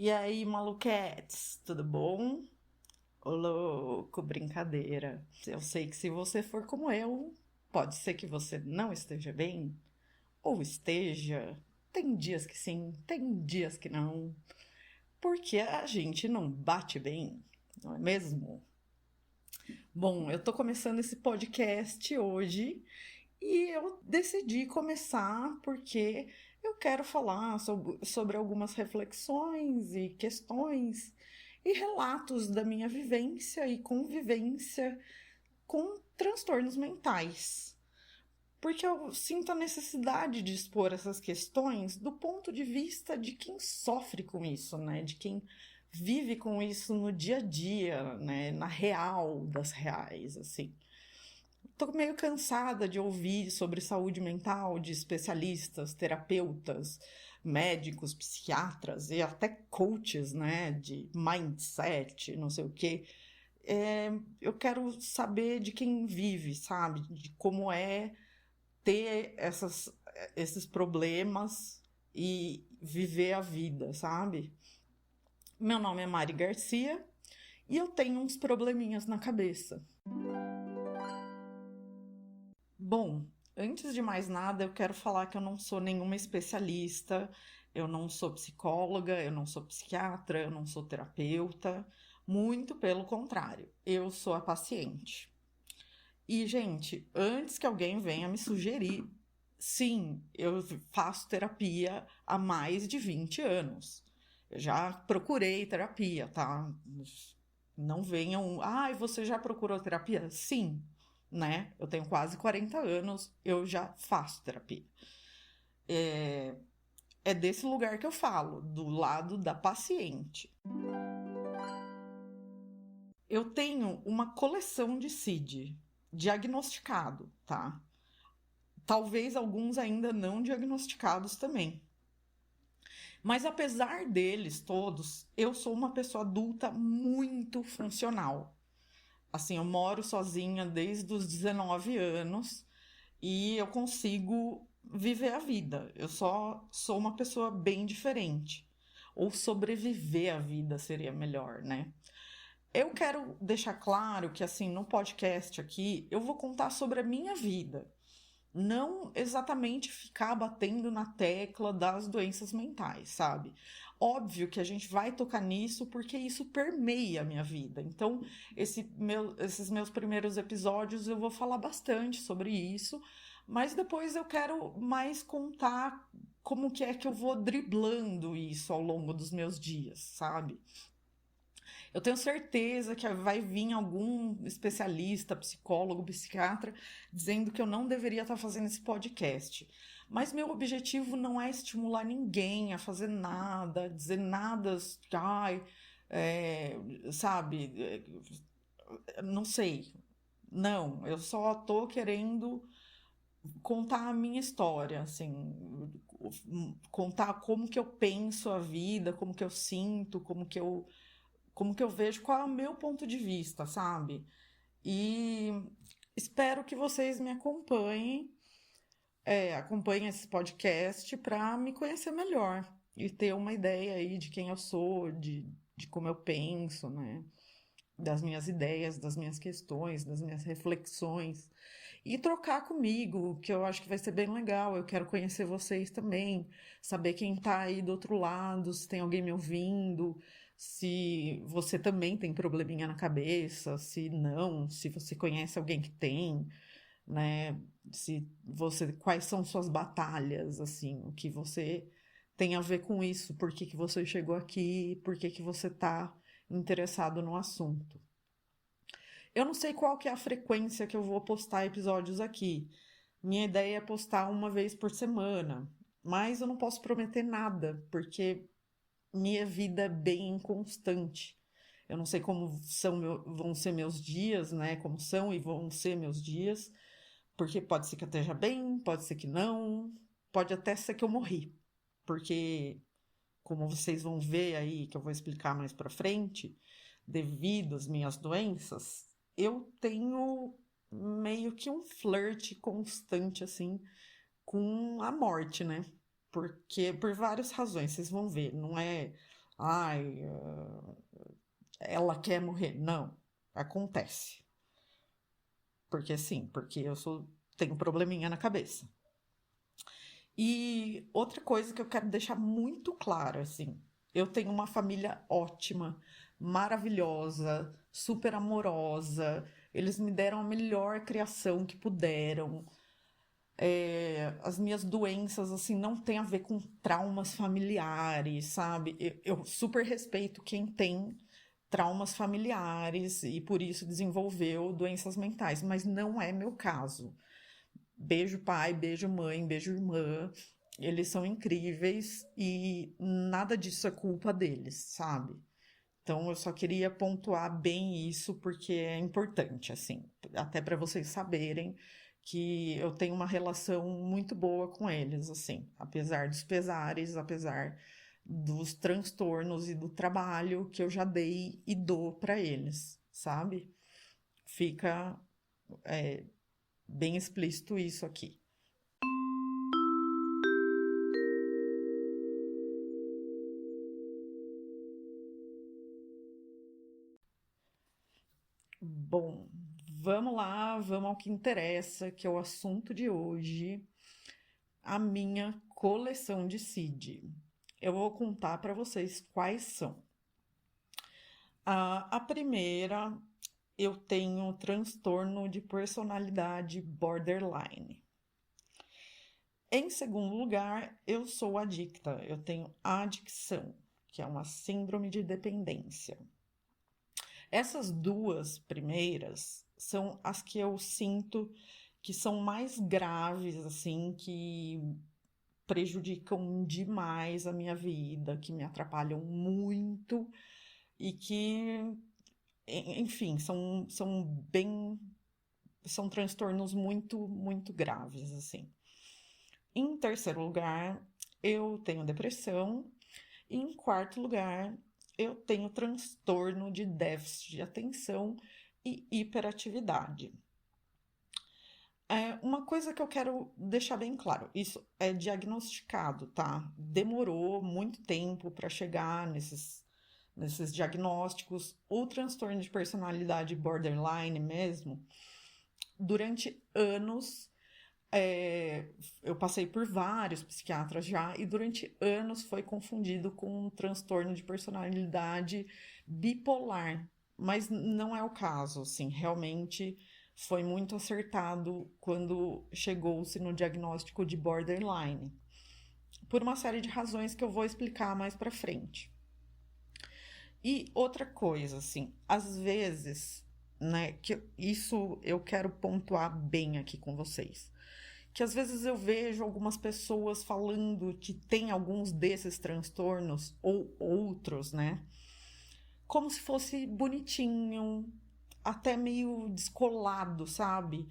E aí, maluquetes, tudo bom? Ô louco, brincadeira. Eu sei que se você for como eu, pode ser que você não esteja bem, ou esteja. Tem dias que sim, tem dias que não. Porque a gente não bate bem, não é mesmo? Bom, eu tô começando esse podcast hoje e eu decidi começar porque eu quero falar sobre algumas reflexões e questões e relatos da minha vivência e convivência com transtornos mentais. Porque eu sinto a necessidade de expor essas questões do ponto de vista de quem sofre com isso, né? De quem vive com isso no dia a dia, né? Na real das reais, assim. Tô meio cansada de ouvir sobre saúde mental de especialistas, terapeutas, médicos, psiquiatras e até coaches, né? De mindset, não sei o quê. Eu quero saber de quem vive, sabe? De como é ter esses problemas e viver a vida, sabe? Meu nome é Mari Garcia e eu tenho uns probleminhas na cabeça. Bom, antes de mais nada, eu quero falar que eu não sou nenhuma especialista, eu não sou psicóloga, eu não sou psiquiatra, eu não sou terapeuta, muito pelo contrário, eu sou a paciente. E, gente, antes que alguém venha me sugerir, sim, eu faço terapia há mais de 20 anos. Eu já procurei terapia, tá? Não venham, você já procurou terapia? Sim, né? Eu tenho quase 40 anos, eu já faço terapia. É desse lugar que eu falo, do lado da paciente. Eu tenho uma coleção de CID diagnosticado, tá? Talvez alguns ainda não diagnosticados também. Mas apesar deles todos, eu sou uma pessoa adulta muito funcional. Assim, eu moro sozinha desde os 19 anos e eu consigo viver a vida. Eu só sou uma pessoa bem diferente. Ou sobreviver à vida seria melhor, né? Eu quero deixar claro que, assim, no podcast aqui, eu vou contar sobre a minha vida. Não exatamente ficar batendo na tecla das doenças mentais, sabe? Óbvio que a gente vai tocar nisso porque isso permeia a minha vida. Então, esses meus primeiros episódios eu vou falar bastante sobre isso, mas depois eu quero mais contar como que é que eu vou driblando isso ao longo dos meus dias, sabe? Eu tenho certeza que vai vir algum especialista, psicólogo, psiquiatra, dizendo que eu não deveria estar fazendo esse podcast. Mas meu objetivo não é estimular ninguém a fazer nada, dizer nada, ai, sabe, não sei. Não, eu só tô querendo contar a minha história, assim, contar como que eu penso a vida, como que eu sinto, como que eu vejo, qual é o meu ponto de vista, sabe? E espero que vocês me acompanhem, acompanhem esse podcast para me conhecer melhor e ter uma ideia aí de quem eu sou, de como eu penso, né? Das minhas ideias, das minhas questões, das minhas reflexões e trocar comigo, que eu acho que vai ser bem legal. Eu quero conhecer vocês também, saber quem tá aí do outro lado, se tem alguém me ouvindo, se você também tem probleminha na cabeça, se não, se você conhece alguém que tem, né? Se você, quais são suas batalhas, assim, o que você tem a ver com isso, por que que você chegou aqui, por que que você tá interessado no assunto. Eu não sei qual que é a frequência que eu vou postar episódios aqui. Minha ideia é postar uma vez por semana, mas eu não posso prometer nada, porque minha vida é bem inconstante. Eu não sei como vão ser meus dias, né? Como são e vão ser meus dias, porque pode ser que eu esteja bem, pode ser que não, pode até ser que eu morri, porque como vocês vão ver aí, que eu vou explicar mais pra frente, devido às minhas doenças, eu tenho meio que um flerte constante, assim, com a morte, né? Porque, por várias razões, vocês vão ver, não é, ai, ela quer morrer. Não, acontece. Porque sim, porque tenho um probleminha na cabeça. E outra coisa que eu quero deixar muito claro, assim, eu tenho uma família ótima, maravilhosa, super amorosa. Eles me deram a melhor criação que puderam. As minhas doenças, assim, não tem a ver com traumas familiares, sabe? Eu super respeito quem tem traumas familiares e por isso desenvolveu doenças mentais, mas não é meu caso. Beijo pai, beijo mãe, beijo irmã. Eles são incríveis e nada disso é culpa deles, sabe? Então eu só queria pontuar bem isso porque é importante, assim, até para vocês saberem que eu tenho uma relação muito boa com eles, assim, apesar dos pesares, apesar dos transtornos e do trabalho que eu já dei e dou para eles, sabe? Fica bem explícito isso aqui. Bom, vamos lá, vamos ao que interessa, que é o assunto de hoje, a minha coleção de CID. Eu vou contar para vocês quais são. A primeira, eu tenho transtorno de personalidade borderline. Em segundo lugar, eu sou adicta, eu tenho adicção, que é uma síndrome de dependência. Essas duas primeiras são as que eu sinto que são mais graves, assim, que prejudicam demais a minha vida, que me atrapalham muito e que, enfim, são transtornos muito, muito graves, assim. Em terceiro lugar, eu tenho depressão. E em quarto lugar, eu tenho transtorno de déficit de atenção e hiperatividade. Uma coisa que eu quero deixar bem claro, isso é diagnosticado, tá? Demorou muito tempo para chegar nesses diagnósticos. O transtorno de personalidade borderline mesmo, durante anos, eu passei por vários psiquiatras já, e durante anos foi confundido com um transtorno de personalidade bipolar, mas não é o caso, assim, realmente foi muito acertado quando chegou-se no diagnóstico de borderline, por uma série de razões que eu vou explicar mais pra frente. E outra coisa, assim, às vezes, né, que isso eu quero pontuar bem aqui com vocês, que às vezes eu vejo algumas pessoas falando que tem alguns desses transtornos ou outros, né? Como se fosse bonitinho, até meio descolado, sabe?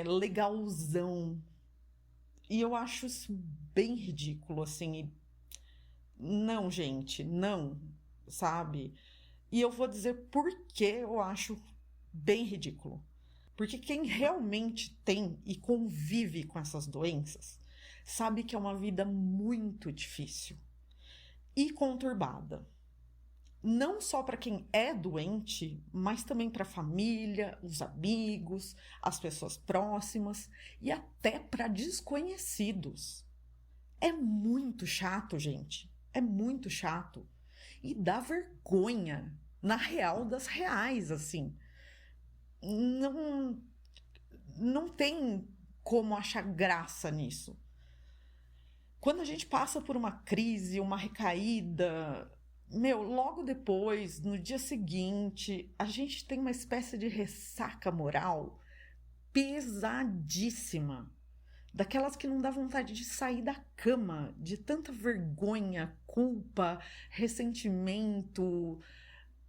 Legalzão. E eu acho isso bem ridículo, assim. Não, gente, não, sabe? E eu vou dizer por que eu acho bem ridículo. Porque quem realmente tem e convive com essas doenças sabe que é uma vida muito difícil e conturbada. Não só para quem é doente, mas também para a família, os amigos, as pessoas próximas e até para desconhecidos. É muito chato, gente. É muito chato. E dá vergonha, na real das reais, assim. Não, não tem como achar graça nisso. Quando a gente passa por uma crise, uma recaída, logo depois, no dia seguinte, a gente tem uma espécie de ressaca moral pesadíssima. Daquelas que não dá vontade de sair da cama, de tanta vergonha, culpa, ressentimento.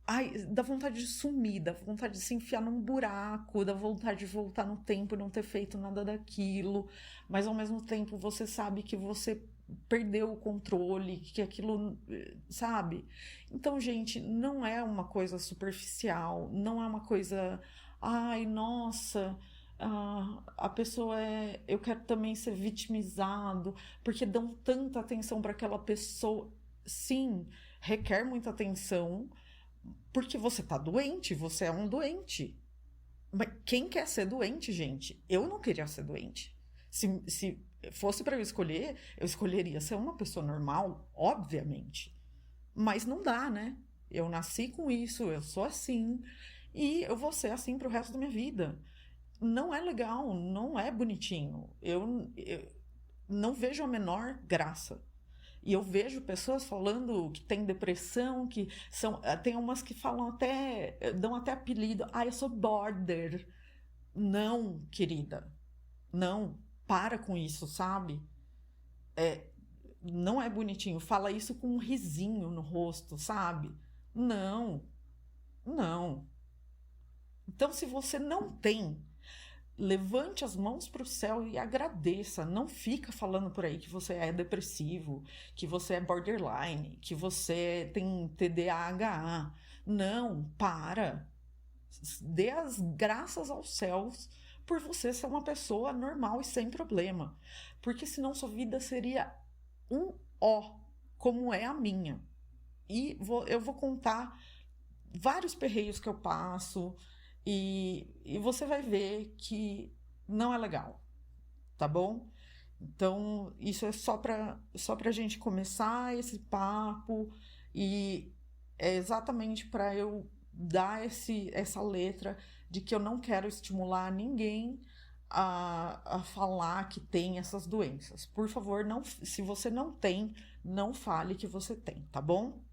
Ai, dá vontade de sumir, dá vontade de se enfiar num buraco, dá vontade de voltar no tempo e não ter feito nada daquilo, mas ao mesmo tempo você sabe que você perdeu o controle, que aquilo, sabe? Então, gente, não é uma coisa superficial, não é uma coisa, ai, nossa, a pessoa eu quero também ser vitimizado, porque dão tanta atenção para aquela pessoa. Sim, requer muita atenção, porque você tá doente, você é um doente. Mas quem quer ser doente, gente? Eu não queria ser doente. Se fosse para eu escolheria ser uma pessoa normal, obviamente. Mas não dá, né? Eu nasci com isso, eu sou assim, e eu vou ser assim pro resto da minha vida. Não é legal, não é bonitinho. Eu não vejo a menor graça. E eu vejo pessoas falando que tem depressão, que são. Tem umas que falam até. Dão até apelido. Ah, eu sou border. Não, querida. Não. Para com isso, sabe? Não é bonitinho. Fala isso com um risinho no rosto, sabe? Não. Não. Então, se você não tem, levante as mãos para o céu e agradeça. Não fica falando por aí que você é depressivo, que você é borderline, que você tem TDAH. Não, para. Dê as graças aos céus por você ser uma pessoa normal e sem problema. Porque senão sua vida seria um ó, como é a minha. E eu vou contar vários perreios que eu passo e você vai ver que não é legal, tá bom? Então, isso é só pra gente começar esse papo e é exatamente para eu dar essa letra de que eu não quero estimular ninguém a falar que tem essas doenças. Por favor, não, se você não tem, não fale que você tem, tá bom?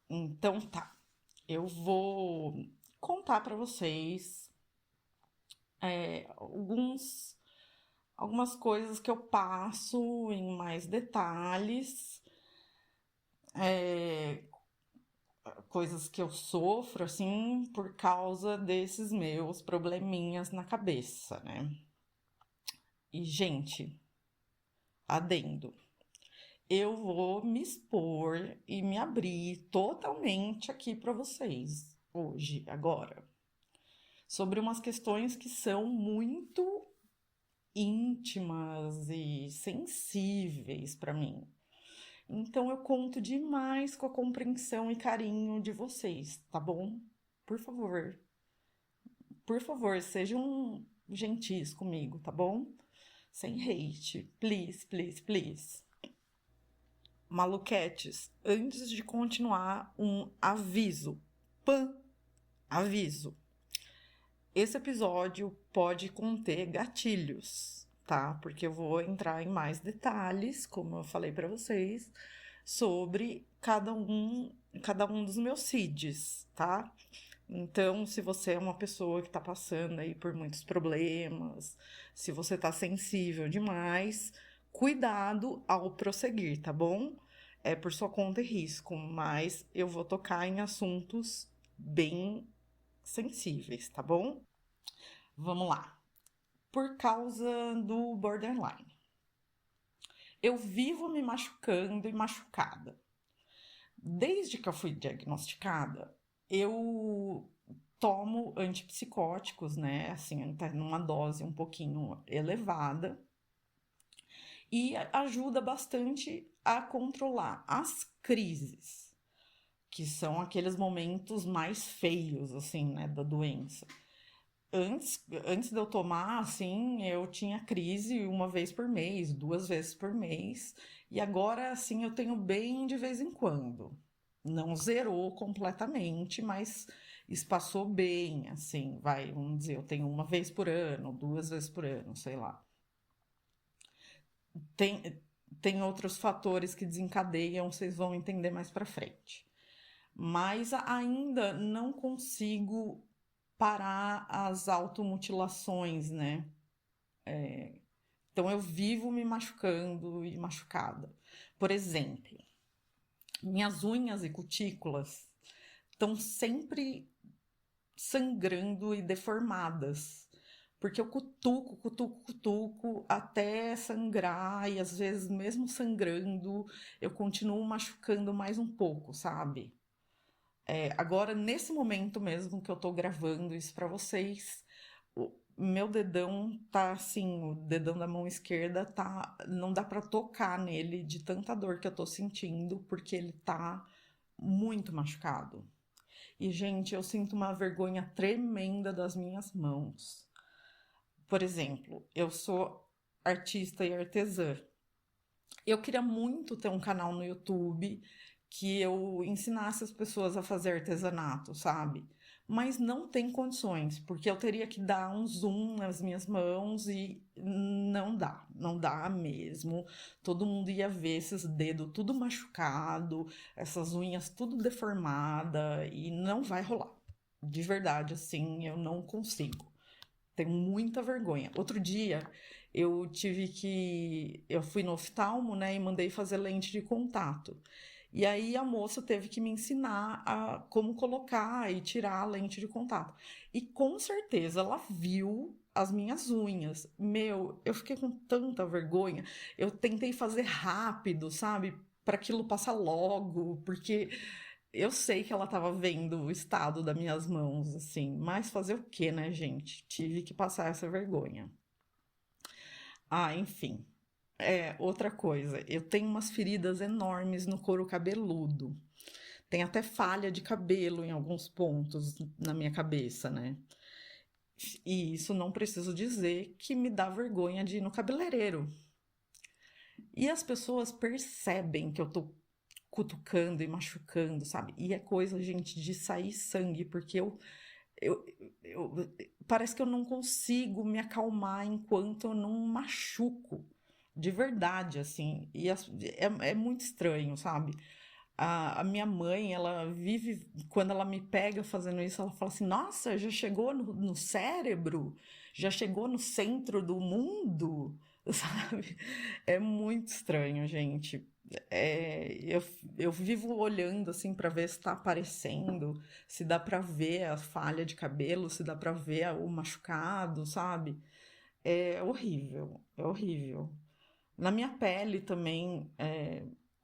Então tá, eu vou contar para vocês algumas coisas que eu passo em mais detalhes, é, coisas que eu sofro assim por causa desses meus probleminhas na cabeça, né? E gente, adendo. Eu vou me expor e me abrir totalmente aqui para vocês hoje, agora, sobre umas questões que são muito íntimas e sensíveis para mim. Então eu conto demais com a compreensão e carinho de vocês, tá bom? Por favor, por favor, sejam gentis comigo, tá bom? Sem hate, please, please, please. Maluquetes, antes de continuar, um aviso. Pã! Aviso. Esse episódio pode conter gatilhos, tá? Porque eu vou entrar em mais detalhes, como eu falei para vocês, sobre cada um dos meus CIDs, tá? Então, se você é uma pessoa que tá passando aí por muitos problemas, se você tá sensível demais, cuidado ao prosseguir, tá bom? É por sua conta e risco, mas eu vou tocar em assuntos bem sensíveis, tá bom? Vamos lá. Por causa do borderline. Eu vivo me machucando e machucada. Desde que eu fui diagnosticada, eu tomo antipsicóticos, né? Assim, tá numa dose um pouquinho elevada. E ajuda bastante a controlar as crises, que são aqueles momentos mais feios, assim, né, da doença. Antes de eu tomar, assim, eu tinha crise uma vez por mês, duas vezes por mês, e agora, assim, eu tenho bem de vez em quando. Não zerou completamente, mas espaçou bem, assim, vai, vamos dizer, eu tenho uma vez por ano, duas vezes por ano, sei lá. Tem, tem outros fatores que desencadeiam, vocês vão entender mais pra frente. Mas ainda não consigo parar as automutilações, né? Então eu vivo me machucando e machucada. Por exemplo, minhas unhas e cutículas estão sempre sangrando e deformadas. Porque eu cutuco até sangrar, e às vezes, mesmo sangrando, eu continuo machucando mais um pouco, sabe? Agora, nesse momento mesmo que eu tô gravando isso para vocês, meu dedão tá assim, o dedão da mão esquerda tá, não dá pra tocar nele de tanta dor que eu tô sentindo, porque ele tá muito machucado. E, gente, eu sinto uma vergonha tremenda das minhas mãos. Por exemplo, eu sou artista e artesã. Eu queria muito ter um canal no YouTube que eu ensinasse as pessoas a fazer artesanato, sabe? Mas não tem condições, porque eu teria que dar um zoom nas minhas mãos e não dá mesmo. Todo mundo ia ver esses dedos tudo machucado, essas unhas tudo deformada e não vai rolar. De verdade, assim, eu não consigo. Tenho muita vergonha. Outro dia eu fui no oftalmo, né, e mandei fazer lente de contato. E aí a moça teve que me ensinar a como colocar e tirar a lente de contato. E com certeza ela viu as minhas unhas. Meu, eu fiquei com tanta vergonha. Eu tentei fazer rápido, sabe? Para aquilo passar logo, porque eu sei que ela estava vendo o estado das minhas mãos, assim, mas fazer o quê, né, gente? Tive que passar essa vergonha. Ah, enfim. Outra coisa, eu tenho umas feridas enormes no couro cabeludo. Tem até falha de cabelo em alguns pontos na minha cabeça, né? E isso não preciso dizer que me dá vergonha de ir no cabeleireiro. E as pessoas percebem que eu tô cutucando e machucando, sabe? E é coisa, gente, de sair sangue, porque eu, eu parece que eu não consigo me acalmar enquanto eu não machuco. De verdade, assim. É muito estranho, sabe? A minha mãe, ela vive. Quando ela me pega fazendo isso, ela fala assim: Nossa, já chegou no cérebro? Já chegou no centro do mundo? Sabe? É muito estranho, gente. É, eu, eu vivo olhando assim para ver se está aparecendo, se dá para ver a falha de cabelo, se dá para ver o machucado, sabe? É horrível, é horrível. Na minha pele também,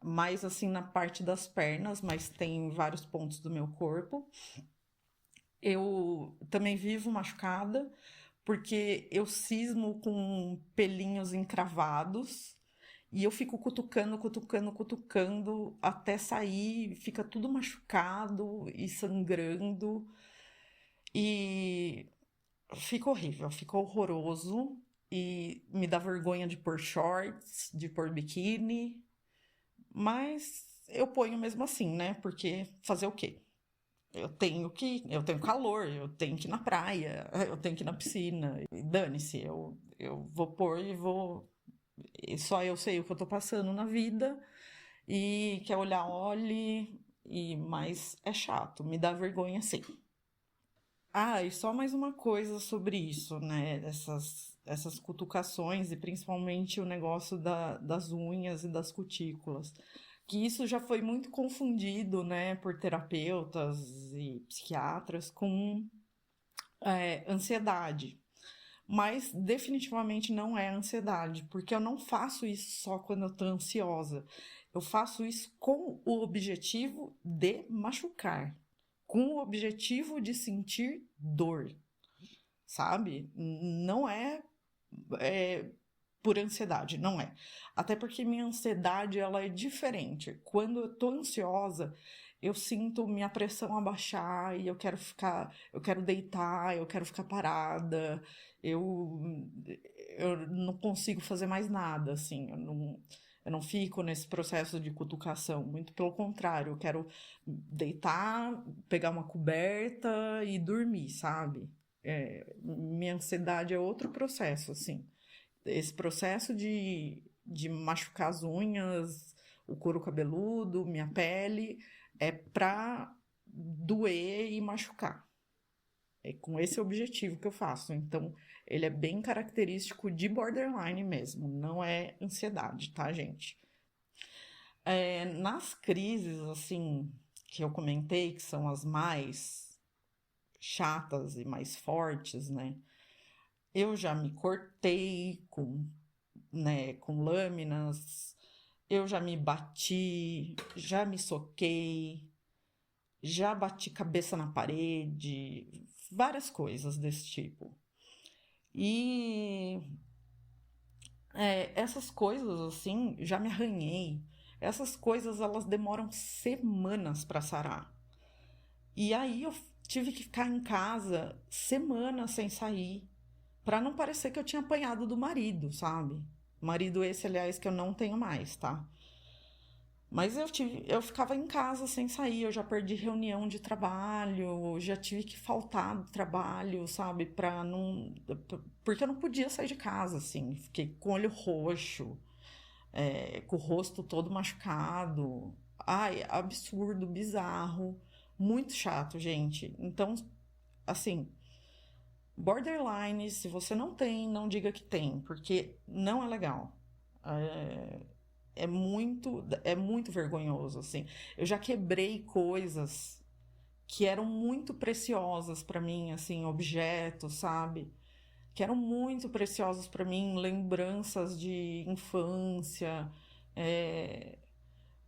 mais assim na parte das pernas, mas tem vários pontos do meu corpo. Eu também vivo machucada, porque eu cismo com pelinhos encravados e eu fico cutucando, cutucando, cutucando até sair, fica tudo machucado e sangrando e fica horrível, fica horroroso e me dá vergonha de pôr shorts, de pôr biquíni, mas eu ponho mesmo assim, né? Porque fazer o quê? Eu tenho calor, eu tenho que ir na praia, eu tenho que ir na piscina. E dane-se, eu vou pôr e vou. E só eu sei o que eu tô passando na vida. E quer olhar, olhe. Mas é chato, me dá vergonha sim. Ah, e só mais uma coisa sobre isso, né? Essas cutucações e principalmente o negócio das unhas e das cutículas. Que isso já foi muito confundido, né, por terapeutas e psiquiatras com ansiedade. Mas definitivamente não é ansiedade, porque eu não faço isso só quando eu tô ansiosa. Eu faço isso com o objetivo de machucar, com o objetivo de sentir dor, sabe? Não é por ansiedade, não é. Até porque minha ansiedade ela é diferente. Quando eu tô ansiosa, eu sinto minha pressão abaixar e eu quero deitar, eu quero ficar parada, eu, eu não consigo fazer mais nada, assim, eu não fico nesse processo de cutucação, muito pelo contrário, eu quero deitar, pegar uma coberta e dormir, sabe? Minha ansiedade é outro processo, assim. Esse processo de machucar as unhas, o couro cabeludo, minha pele, é pra doer e machucar. É com esse objetivo que eu faço. Então, ele é bem característico de borderline mesmo, não é ansiedade, tá, gente? Nas crises, assim, que eu comentei, que são as mais chatas e mais fortes, né? Eu já me cortei com lâminas, eu já me bati, já me soquei, já bati cabeça na parede, várias coisas desse tipo. E essas coisas, assim, já me arranhei. Essas coisas, elas demoram semanas para sarar. E aí eu tive que ficar em casa semanas sem sair, para não parecer que eu tinha apanhado do marido, sabe? Marido esse, aliás, que eu não tenho mais, tá? Mas eu ficava em casa sem sair, eu já perdi reunião de trabalho, já tive que faltar do trabalho, sabe? Pra não. Porque eu não podia sair de casa, assim. Fiquei com o olho roxo, com o rosto todo machucado. Ai, absurdo, bizarro. Muito chato, gente. Então, assim, borderline, se você não tem, não diga que tem, porque não é legal. É, é muito vergonhoso, assim. Eu já quebrei coisas que eram muito preciosas para mim, assim, objetos, sabe? Que eram muito preciosas para mim, lembranças de infância, é,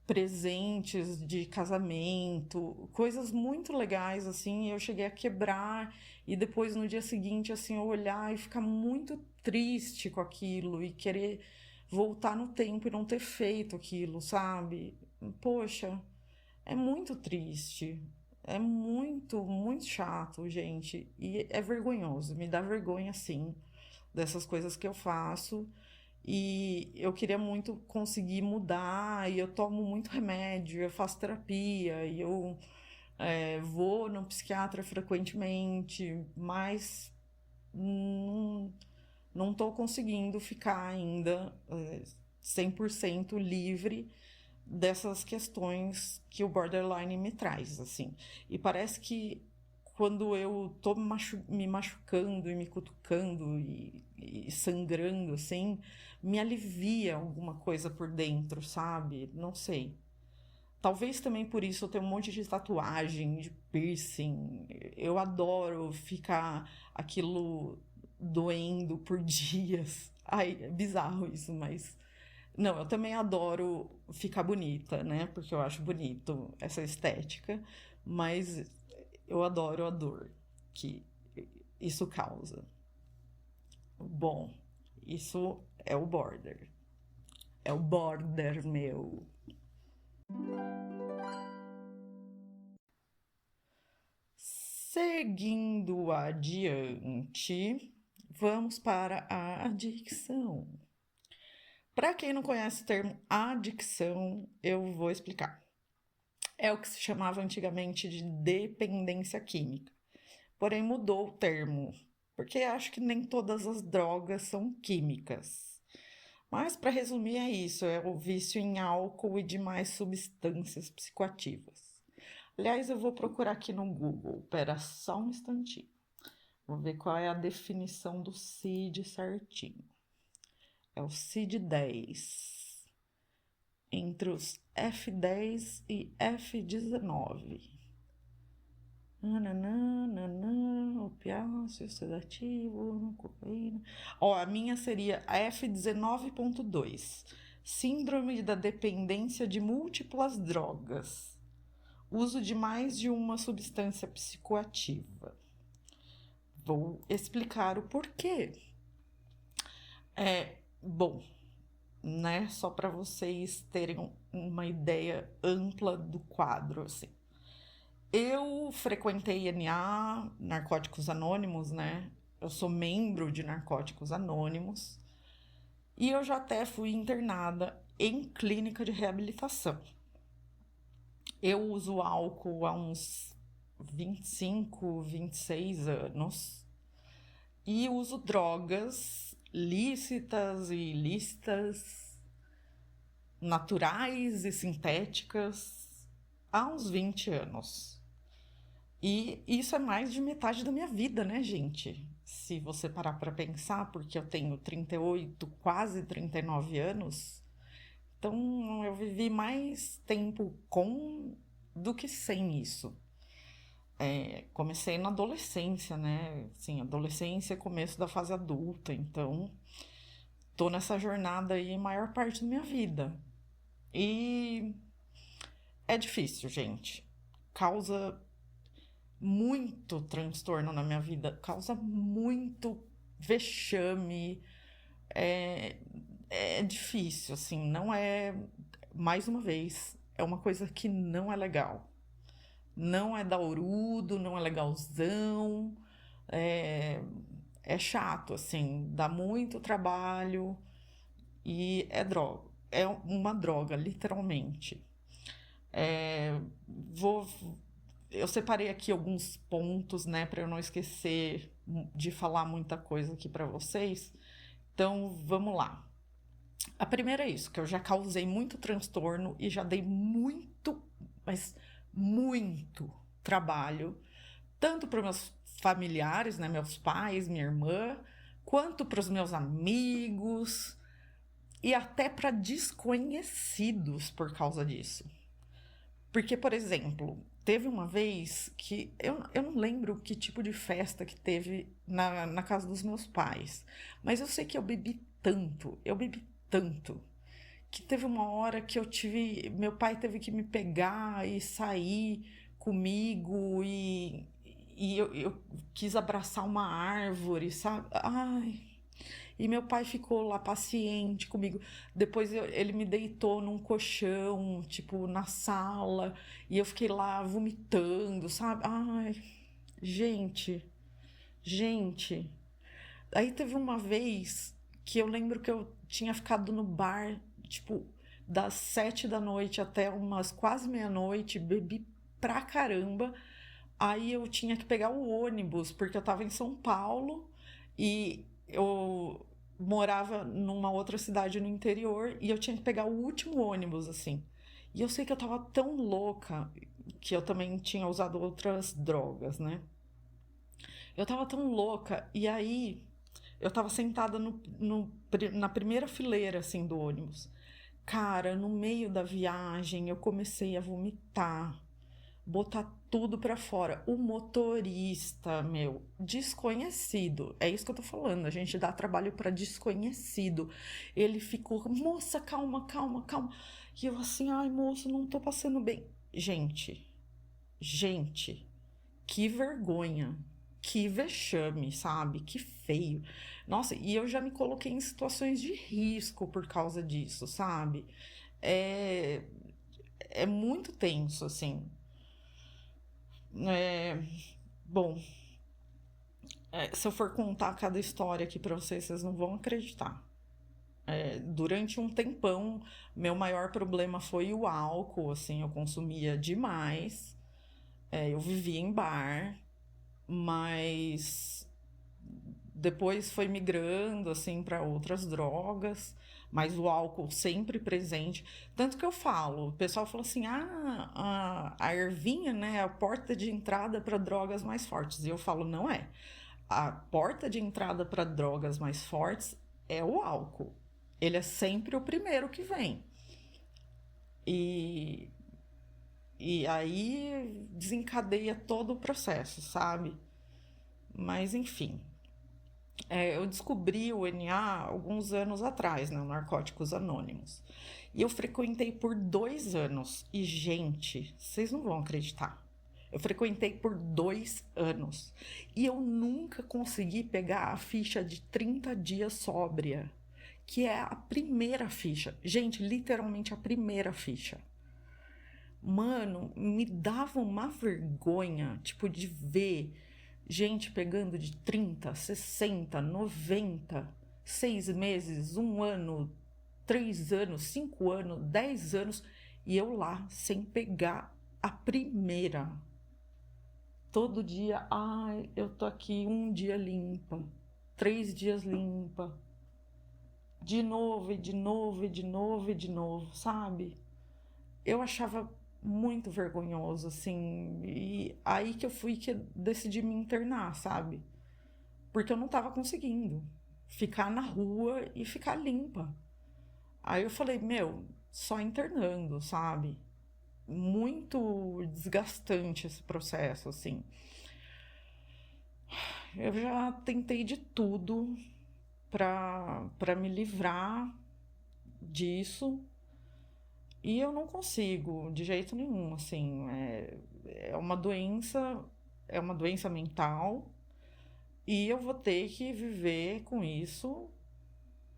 presentes de casamento, coisas muito legais, assim. Eu cheguei a quebrar e depois no dia seguinte, assim, eu olhar e ficar muito triste com aquilo e querer voltar no tempo e não ter feito aquilo, sabe? Poxa, é muito triste. É muito, muito chato, gente. E é vergonhoso. Me dá vergonha, sim, dessas coisas que eu faço. E eu queria muito conseguir mudar. E eu tomo muito remédio, eu faço terapia, e eu vou no psiquiatra frequentemente, mas não, não tô conseguindo ficar ainda 100% livre dessas questões que o borderline me traz, assim. E parece que quando eu tô me machucando e me cutucando e sangrando, assim, me alivia alguma coisa por dentro, sabe? Não sei. Talvez também por isso eu tenho um monte de tatuagem, de piercing. Eu adoro ficar aquilo doendo por dias. Ai, é bizarro isso, mas não, eu também adoro ficar bonita, né? Porque eu acho bonito essa estética, mas eu adoro a dor que isso causa. Bom, isso é o border. É o border meu. Seguindo adiante, vamos para a adicção. Para quem não conhece o termo adicção, eu vou explicar. É o que se chamava antigamente de dependência química. Porém, mudou o termo, porque acho que nem todas as drogas são químicas. Mas, para resumir, é isso: é o vício em álcool e demais substâncias psicoativas. Aliás, eu vou procurar aqui no Google. Espera só um instantinho. Vou ver qual é a definição do CID certinho. É o CID-10, entre os F10 e F19. Opiáceo, sedativo, cocaína. Ó, a minha seria a F19.2. Síndrome da dependência de múltiplas drogas. Uso de mais de uma substância psicoativa. Vou explicar o porquê. Bom, né? Só para vocês terem uma ideia ampla do quadro, assim. Eu frequentei NA, Narcóticos Anônimos, né? Eu sou membro de Narcóticos Anônimos e eu já até fui internada em clínica de reabilitação. Eu uso álcool há uns 25, 26 anos e uso drogas lícitas e ilícitas, naturais e sintéticas há uns 20 anos. E isso é mais de metade da minha vida, né, gente? Se você parar para pensar, porque eu tenho 38, quase 39 anos, então eu vivi mais tempo com do que sem isso. Comecei na adolescência, né? Assim, adolescência, começo da fase adulta, então tô nessa jornada aí a maior parte da minha vida. E é difícil, gente. Causa muito transtorno na minha vida, causa muito vexame, é, é difícil, assim, não é, mais uma vez, é uma coisa que não é legal. Não é daurudo, não é legalzão, é, é chato, assim, dá muito trabalho e é droga. É uma droga, literalmente. É, vou, eu separei aqui alguns pontos, né, para eu não esquecer de falar muita coisa aqui para vocês. Então, vamos lá. A primeira é isso, que eu já causei muito transtorno e já dei muito, mas muito trabalho, tanto para meus familiares, né, meus pais, minha irmã, quanto para os meus amigos e até para desconhecidos por causa disso. Porque, por exemplo, teve uma vez que eu não lembro que tipo de festa que teve na casa dos meus pais, mas eu sei que eu bebi tanto, que teve uma hora que eu tive. Meu pai teve que me pegar e sair comigo e eu quis abraçar uma árvore, sabe? Ai, e meu pai ficou lá paciente comigo. Depois ele me deitou num colchão, tipo, na sala, e eu fiquei lá vomitando, sabe? Ai, gente, gente. Aí teve uma vez que eu lembro que eu tinha ficado no bar, tipo, das 7 da noite até umas quase meia-noite, bebi pra caramba. Aí eu tinha que pegar o ônibus, porque eu tava em São Paulo e eu morava numa outra cidade no interior e eu tinha que pegar o último ônibus, assim. E eu sei que eu tava tão louca que eu também tinha usado outras drogas, né? Eu tava tão louca e aí eu tava sentada na primeira fileira, assim, do ônibus. Cara, no meio da viagem eu comecei a vomitar, botar tudo pra fora. O motorista, meu, desconhecido. É isso que eu tô falando. A gente dá trabalho pra desconhecido. Ele ficou, moça, calma, calma, calma. E eu assim, ai, moço, não tô passando bem. Gente, que vergonha. Que vexame, sabe? Que feio. Nossa, e eu já me coloquei em situações de risco por causa disso, sabe? É, é muito tenso, assim. É, bom, se eu for contar cada história aqui pra vocês, vocês não vão acreditar. Durante um tempão, meu maior problema foi o álcool, assim, eu consumia demais. Eu vivia em bar, mas depois foi migrando assim para outras drogas, mas o álcool sempre presente. Tanto que eu falo, o pessoal fala assim: ah, a ervinha, né, é a porta de entrada para drogas mais fortes. E eu falo: não é. A porta de entrada para drogas mais fortes é o álcool. Ele é sempre o primeiro que vem. E, e aí desencadeia todo o processo, sabe? Mas enfim. Eu descobri o NA alguns anos atrás, né, o Narcóticos Anônimos. E eu frequentei por 2 anos. E, gente, vocês não vão acreditar. Eu frequentei por 2 anos. E eu nunca consegui pegar a ficha de 30 dias sóbria, que é a primeira ficha. Gente, literalmente a primeira ficha. Mano, me dava uma vergonha, tipo, de ver gente pegando de 30, 60, 90, 6 meses, 1 ano, 3 anos, 5 anos, 10 anos, e eu lá sem pegar a primeira. Todo dia, ai, eu tô aqui um dia limpa, 3 dias limpa, de novo, e de novo, e de novo, e de novo, sabe? Eu achava muito vergonhoso, assim, e aí que eu fui que decidi me internar, sabe? Porque eu não tava conseguindo ficar na rua e ficar limpa. Aí eu falei, meu, só internando, sabe? Muito desgastante esse processo, assim. Eu já tentei de tudo pra me livrar disso e eu não consigo de jeito nenhum, assim. É uma doença mental. E eu vou ter que viver com isso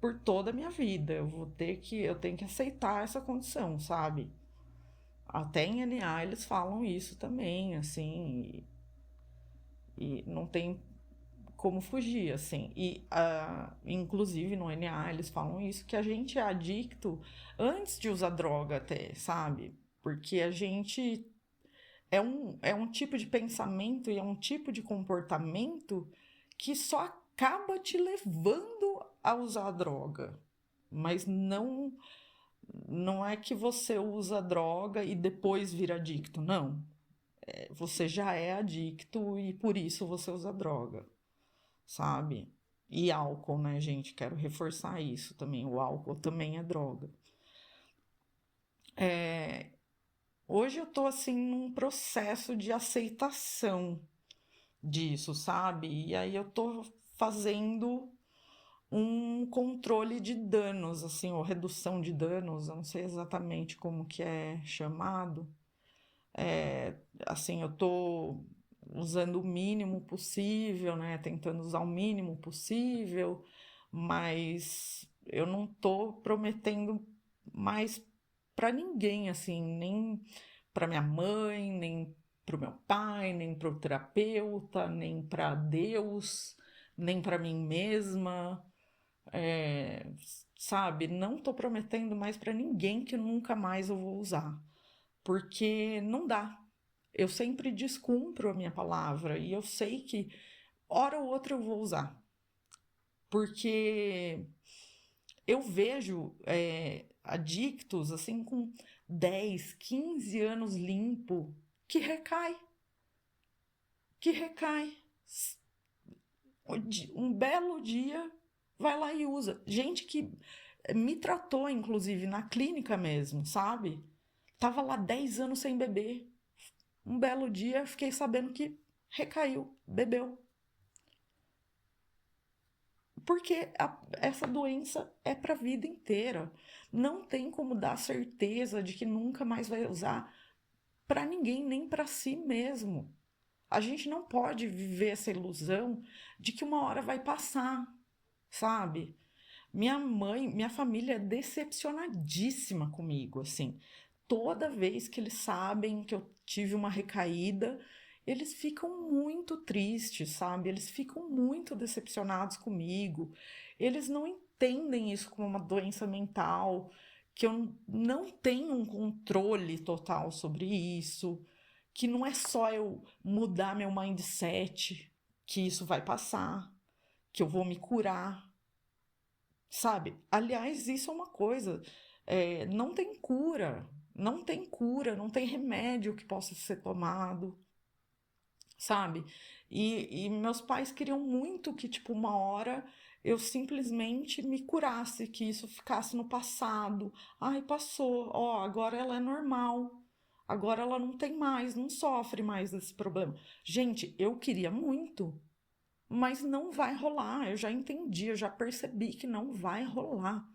por toda a minha vida. Eu tenho que aceitar essa condição, sabe? Até em NA eles falam isso também, assim, e não tem como fugir, assim. Inclusive no NA eles falam isso, que a gente é adicto antes de usar droga até, sabe? Porque a gente é um tipo de pensamento e é um tipo de comportamento que só acaba te levando a usar a droga. Mas não é que você usa droga e depois vira adicto, não. Você já é adicto e por isso você usa droga, sabe? E álcool, né, gente? Quero reforçar isso também. O álcool também é droga. Hoje eu tô assim num processo de aceitação disso, sabe? E aí eu tô fazendo um controle de danos, assim, ou redução de danos, eu não sei exatamente como que é chamado. Assim, eu tô usando o mínimo possível, né? Tentando usar o mínimo possível, mas eu não tô prometendo mais para ninguém, assim, nem para minha mãe, nem para o meu pai, nem para o terapeuta, nem para Deus, nem para mim mesma, é, sabe? Não tô prometendo mais para ninguém que nunca mais eu vou usar, porque não dá. Eu sempre descumpro a minha palavra e eu sei que hora ou outra eu vou usar, porque eu vejo adictos assim com 10, 15 anos limpo que recai, que recai. Um belo dia vai lá e usa. Gente que me tratou, inclusive, na clínica mesmo, sabe? Tava lá 10 anos sem beber. Um belo dia fiquei sabendo que recaiu, bebeu. Porque essa doença é para a vida inteira. Não tem como dar certeza de que nunca mais vai usar para ninguém, nem para si mesmo. A gente não pode viver essa ilusão de que uma hora vai passar, sabe? Minha família é decepcionadíssima comigo, assim. Toda vez que eles sabem que eu tive uma recaída, eles ficam muito tristes, sabe? Eles ficam muito decepcionados comigo. Eles não entendem isso como uma doença mental, que eu não tenho um controle total sobre isso, que não é só eu mudar meu mindset que isso vai passar, que eu vou me curar, sabe? Aliás, isso é uma coisa, não tem cura, não tem cura, não tem remédio que possa ser tomado, sabe? E meus pais queriam muito que, tipo, uma hora eu simplesmente me curasse, que isso ficasse no passado. Ai, passou, ó, agora ela é normal. Agora ela não tem mais, não sofre mais desse problema. Gente, eu queria muito, mas não vai rolar. Eu já entendi, eu já percebi que não vai rolar.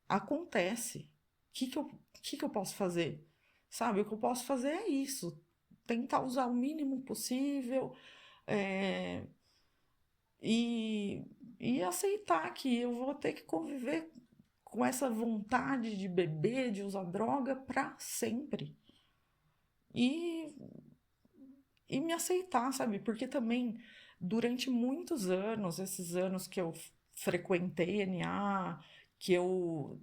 Acontece. O que que eu posso fazer? Sabe, o que eu posso fazer é isso. Tentar usar o mínimo possível, é, e, e aceitar que eu vou ter que conviver com essa vontade de beber, de usar droga para sempre. E, e me aceitar, sabe? Porque também, durante muitos anos, esses anos que eu frequentei NA, que eu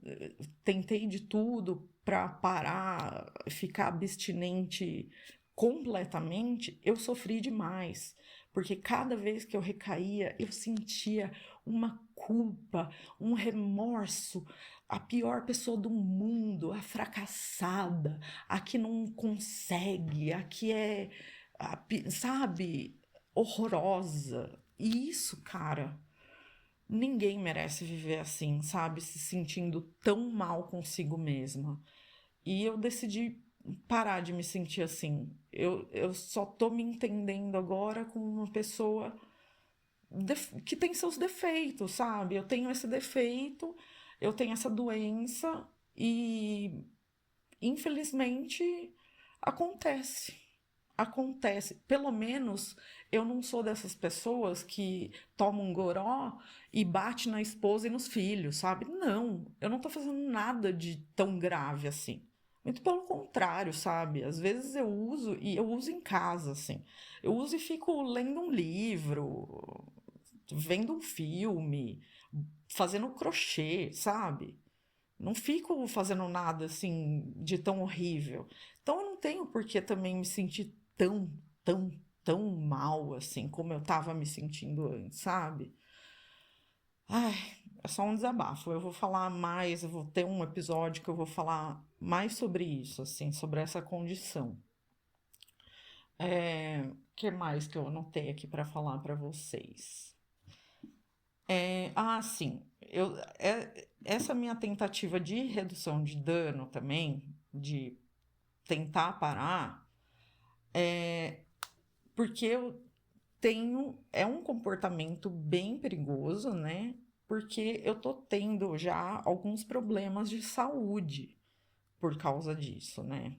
tentei de tudo para parar, ficar abstinente completamente, eu sofri demais. Porque cada vez que eu recaía, eu sentia uma culpa, um remorso, a pior pessoa do mundo, a fracassada, a que não consegue, a que é, sabe, horrorosa. E isso, cara, ninguém merece viver assim, sabe? Se sentindo tão mal consigo mesma. E eu decidi parar de me sentir assim. Eu só tô me entendendo agora como uma pessoa que tem seus defeitos, sabe? Eu tenho esse defeito, eu tenho essa doença e infelizmente acontece. acontece. Pelo menos eu não sou dessas pessoas que tomam um goró e bate na esposa e nos filhos, sabe? Não, eu não tô fazendo nada de tão grave assim. Muito pelo contrário, sabe? Às vezes eu uso, e eu uso em casa, assim. Eu uso e fico lendo um livro, vendo um filme, fazendo crochê, sabe? Não fico fazendo nada assim de tão horrível. Então eu não tenho por que também me sentir tão, tão mal assim como eu tava me sentindo antes, sabe? Ai, é só um desabafo. Eu vou falar mais, eu vou ter um episódio que eu vou falar mais sobre isso, assim, sobre essa condição. Que mais que eu anotei aqui para falar para vocês? Sim, essa minha tentativa de redução de dano também, de tentar parar, porque eu tenho, é um comportamento bem perigoso, né? Porque eu tô tendo já alguns problemas de saúde por causa disso, né?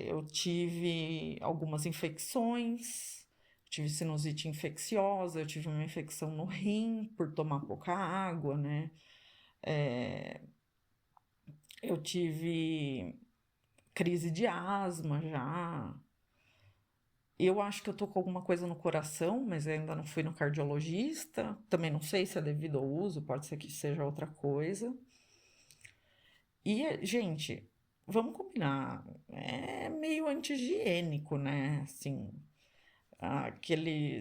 Eu tive algumas infecções, tive sinusite infecciosa, eu tive uma infecção no rim por tomar pouca água, né? Eu tive crise de asma já. Eu acho que eu tô com alguma coisa no coração, mas ainda não fui no cardiologista. Também não sei se é devido ao uso, pode ser que seja outra coisa. E, gente, vamos combinar, é meio anti-higiênico, né? Assim,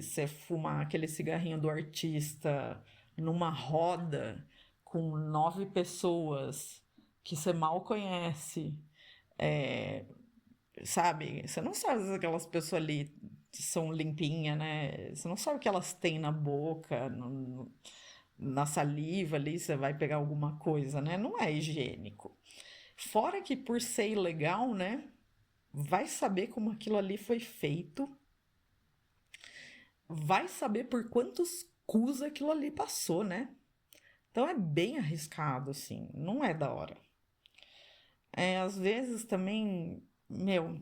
você fumar aquele cigarrinho do artista numa roda com 9 pessoas que você mal conhece, é, sabe? Você não sabe se aquelas pessoas ali são limpinhas, né? Você não sabe o que elas têm na boca, na saliva ali, você vai pegar alguma coisa, né? Não é higiênico. Fora que por ser ilegal, né? Vai saber como aquilo ali foi feito, vai saber por quantos cus aquilo ali passou, né? Então é bem arriscado, assim, não é da hora. Às vezes também, meu,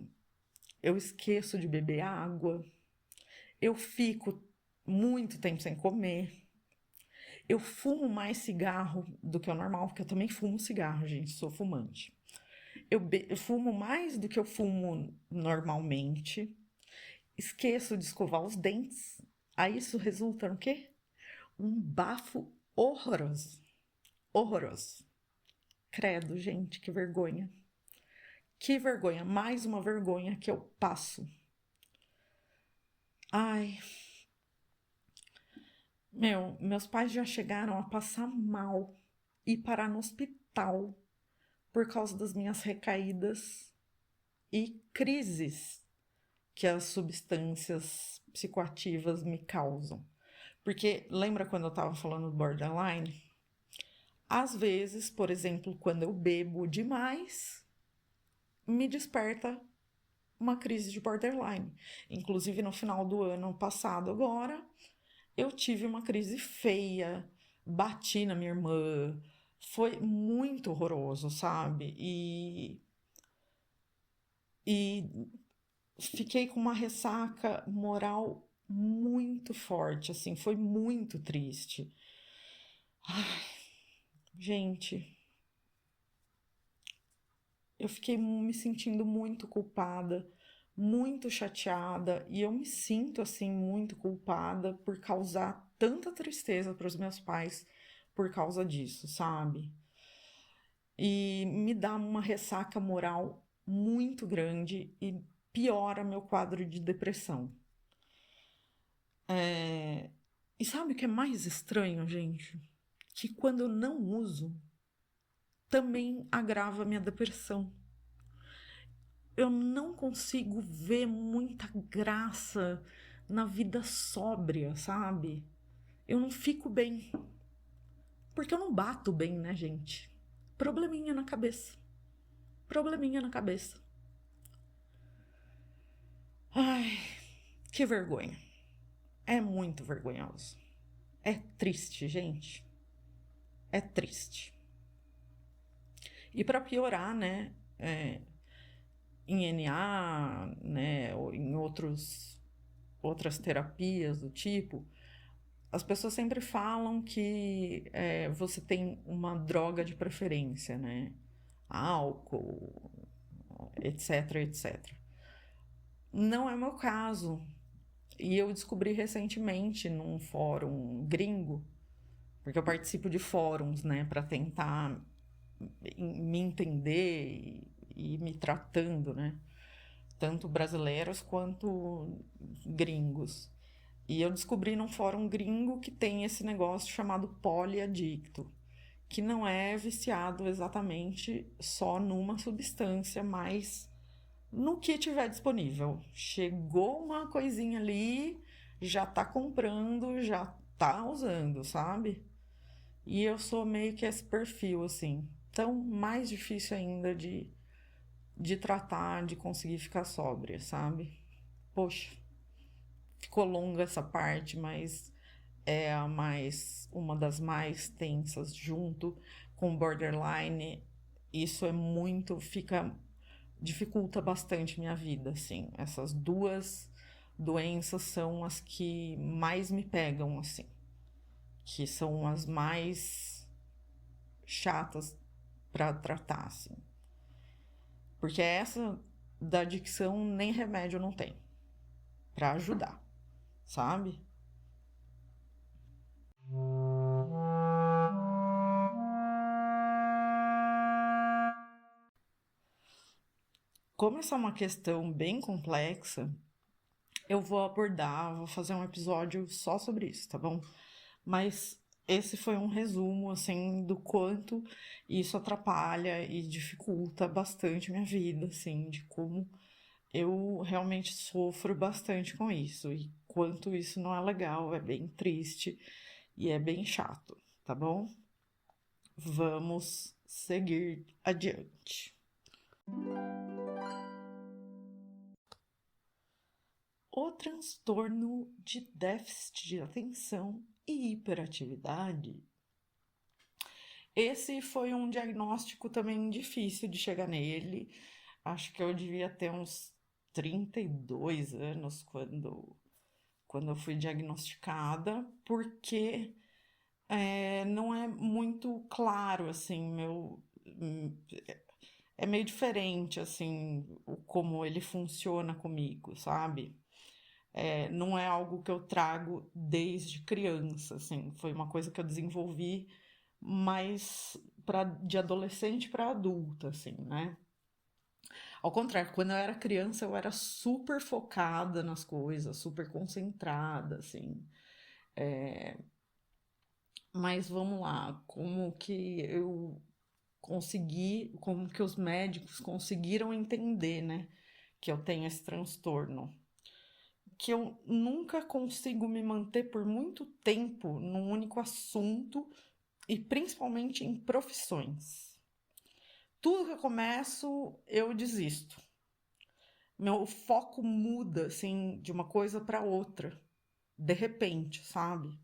eu esqueço de beber água, eu fico muito tempo sem comer, eu fumo mais cigarro do que o normal, porque eu também fumo cigarro, gente, sou fumante. Eu fumo mais do que eu fumo normalmente, esqueço de escovar os dentes, aí isso resulta no quê? Um bafo horroroso. Horroroso. Credo, gente, que vergonha. Que vergonha, mais uma vergonha que eu passo. Ai, meus pais já chegaram a passar mal e parar no hospital por causa das minhas recaídas e crises que as substâncias psicoativas me causam. Porque lembra quando eu estava falando do borderline? Às vezes, por exemplo, quando eu bebo demais, me desperta uma crise de borderline. Inclusive, no final do ano passado, agora, eu tive uma crise feia, bati na minha irmã, foi muito horroroso, sabe? E fiquei com uma ressaca moral muito forte, assim, foi muito triste. Ai, gente, eu fiquei me sentindo muito culpada, muito chateada, e eu me sinto assim muito culpada por causar tanta tristeza para os meus pais por causa disso, sabe? E me dá uma ressaca moral muito grande e piora meu quadro de depressão. E sabe o que é mais estranho, gente? Que quando eu não uso, também agrava minha depressão. Eu não consigo ver muita graça na vida sóbria, sabe? Eu não fico bem. Porque eu não bato bem, né, gente? Probleminha na cabeça. Probleminha na cabeça. Ai, que vergonha. É muito vergonhoso. É triste, gente. É triste. E para piorar, né? em NA, né, ou em outras terapias do tipo, as pessoas sempre falam que você tem uma droga de preferência, né? Álcool, etc, etc. Não é meu caso. E eu descobri recentemente num fórum gringo, porque eu participo de fóruns, né, para tentar me entender e me tratando, né? Tanto brasileiros quanto gringos. E eu descobri num fórum gringo que tem esse negócio chamado poliadicto, que não é viciado exatamente só numa substância, mas no que tiver disponível. Chegou uma coisinha ali, já tá comprando, já tá usando, sabe? E eu sou meio que esse perfil, assim. Então, mais difícil ainda de tratar, de conseguir ficar sóbria, sabe? Poxa, ficou longa essa parte, mas é uma das mais tensas junto com borderline. Isso é muito, dificulta bastante minha vida, assim. Essas duas doenças são as que mais me pegam, assim, que são as mais chatas para tratar, assim. Porque essa da adicção nem remédio não tem para ajudar, sabe? Como essa é uma questão bem complexa, eu vou fazer um episódio só sobre isso, tá bom? Mas esse foi um resumo, assim, do quanto isso atrapalha e dificulta bastante minha vida, assim, de como eu realmente sofro bastante com isso e quanto isso não é legal, é bem triste e é bem chato, tá bom? Vamos seguir adiante. O transtorno de déficit de atenção e hiperatividade. Esse foi um diagnóstico também difícil de chegar nele. Acho que eu devia ter uns 32 anos quando eu fui diagnosticada, porque não é muito claro, assim, é meio diferente, assim, como ele funciona comigo, sabe? Não é algo que eu trago desde criança, assim, foi uma coisa que eu desenvolvi mais de adolescente para adulta, assim, né? Ao contrário, quando eu era criança, eu era super focada nas coisas, super concentrada, assim. Mas vamos lá, como que os médicos conseguiram entender, né, que eu tenho esse transtorno? Que eu nunca consigo me manter por muito tempo num único assunto e principalmente em profissões. Tudo que eu começo, eu desisto. Meu foco muda, assim, de uma coisa para outra, de repente, sabe?